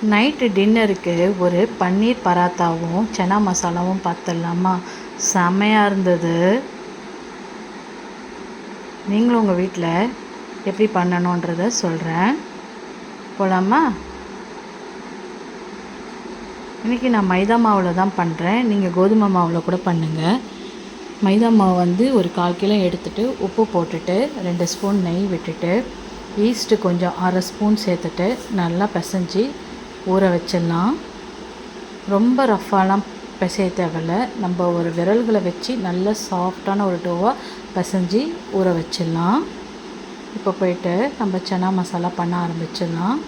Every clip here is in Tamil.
நைட்டு டின்னருக்கு ஒரு பன்னீர் பராத்தாவும் சன்னா மசாலாவும் பார்த்துடலாமா? செம்மையாக இருந்தது. நீங்களும் உங்கள் வீட்டில் எப்படி பண்ணணுன்றதை சொல்கிறேன். போகலாமா? இன்றைக்கி நான் மைதா மாவில் தான் பண்ணுறேன். நீங்கள் கோதுமை மாவில் கூட பண்ணுங்கள். மைதா மாவு வந்து ஒரு 1/4 கிலோ எடுத்துகிட்டு உப்பு போட்டுட்டு 2 ஸ்பூன் நெய் விட்டுட்டு ஈஸ்ட்டு கொஞ்சம் 1/2 ஸ்பூன் சேர்த்துட்டு நல்லா பிசைஞ்சு ஊற வச்சிடலாம். ரொம்ப ரஃப்பாலாம் பிசைய தேவையில்ல. நம்ம ஒரு விரல்களை வச்சு நல்ல சாஃப்டான ஒரு டோவாக பிசைஞ்சு ஊற வச்சிடலாம். இப்போ போயிட்டு நம்ம சன்னா மசாலா பண்ண ஆரம்பிச்சிடலாம்.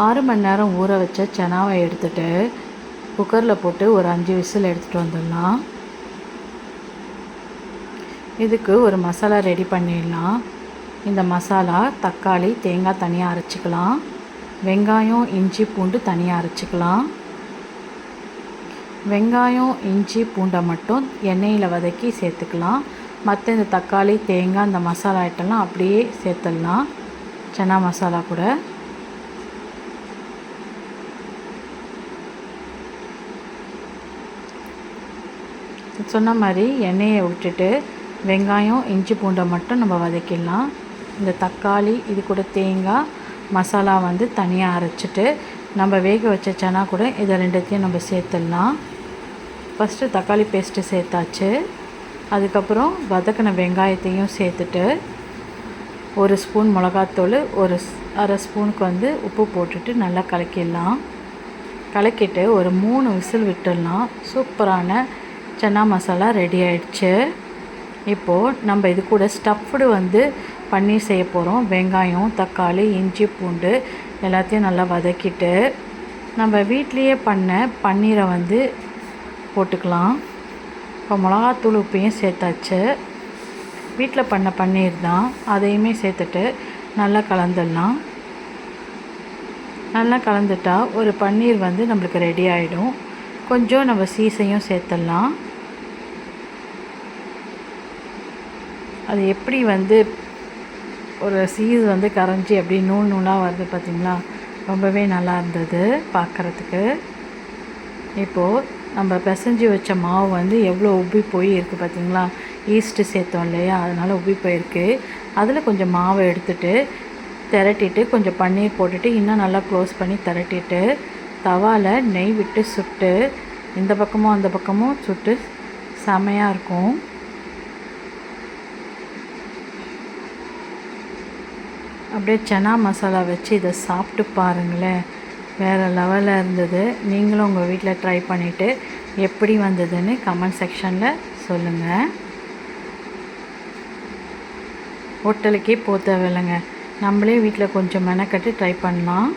ஆறு மணி நேரம் ஊற வச்ச சன்னாவை எடுத்துகிட்டு குக்கரில் போட்டு ஒரு 5 விசில் எடுத்துகிட்டு வந்துடலாம். இதுக்கு ஒரு மசாலா ரெடி பண்ணிடலாம். இந்த மசாலா தக்காளி தேங்காய் தனியாக அரைச்சிக்கலாம். வெங்காயம் இஞ்சி பூண்டு தனியாக அரைச்சிக்கலாம். வெங்காயம் இஞ்சி பூண்டை மட்டும் எண்ணெயில் வதக்கி சேர்த்துக்கலாம். மற்ற இந்த தக்காளி தேங்காய் இந்த மசாலா ஐட்டம்லாம் அப்படியே சேர்த்துடலாம் சன்னா மசாலா கூட. சொன்ன மாதிரி எண்ணெயை விட்டுட்டு வெங்காயம் இஞ்சி பூண்டை மட்டும் நம்ம வதக்கிடலாம். இந்த தக்காளி இது கூட தேங்காய் மசாலா வந்து தனியாக அரைச்சிட்டு நம்ம வேக வச்ச சன்னா கூட இதை ரெண்டுத்தையும் நம்ம சேர்த்துடலாம். ஃபஸ்ட்டு தக்காளி பேஸ்ட்டு சேர்த்தாச்சு. அதுக்கப்புறம் வதக்கின வெங்காயத்தையும் சேர்த்துட்டு 1 ஸ்பூன் மிளகாத்தூள், ஒரு 1/2 ஸ்பூனுக்கு வந்து உப்பு போட்டுட்டு நல்லா கலக்கிடலாம். கலக்கிட்டு ஒரு 3 விசில் விட்டுடலாம். சூப்பரான சன்னா மசாலா ரெடி ஆயிடுச்சு. இப்போது நம்ம இது கூட ஸ்டஃப்டு வந்து பன்னீர் செய்ய போகிறோம். வெங்காயம் தக்காளி இஞ்சி பூண்டு எல்லாத்தையும் நல்லா வதக்கிட்டு நம்ம வீட்லேயே பண்ண பன்னீரை வந்து போட்டுக்கலாம். இப்போ மிளகாத்தூள் உப்பையும் சேர்த்தாச்சு. வீட்டில் பண்ண பன்னீர் தான், அதையுமே சேர்த்துட்டு நல்லா கலந்துடலாம். நல்லா கலந்துட்டா ஒரு பன்னீர் வந்து நம்மளுக்கு ரெடி ஆகிடும். கொஞ்சம் நம்ம சீஸையும் சேர்த்துடலாம். அது எப்படி வந்து ஒரு சீஸ் வந்து கரைஞ்சி அப்படி நூல் நூலாக வருது பார்த்திங்களா? ரொம்பவே நல்லா இருந்தது பார்க்குறதுக்கு. இப்போது நம்ம பிசைஞ்சு வச்ச மாவு வந்து எவ்வளோ உப்பி போய் இருக்குது பார்த்திங்களா? ஈஸ்ட்டு சேர்த்தோம் இல்லையா, அதனால் உப்பி போயிருக்கு. அதில் கொஞ்சம் மாவை எடுத்துகிட்டு திரட்டிட்டு கொஞ்சம் பன்னீர் போட்டுட்டு இன்னும் நல்லா க்ளோஸ் பண்ணி திரட்டிட்டு தவாவில் நெய் விட்டு சுட்டு இந்த பக்கமும் அந்த பக்கமும் சுட்டு செமையாக இருக்கும். அப்படியே சன்னா மசாலா வச்சு இதை சாப்பிட்டு பாருங்களேன், வேறு லெவலில் இருந்தது. நீங்களும் உங்கள் வீட்டில் ட்ரை பண்ணிவிட்டு எப்படி வந்ததுன்னு கமெண்ட் செக்ஷனில் சொல்லுங்கள். ஹோட்டலுக்கே போக தேவையில்லைங்க, நம்மளே வீட்டில் கொஞ்சம் மெனக்கட்டு ட்ரை பண்ணலாம்.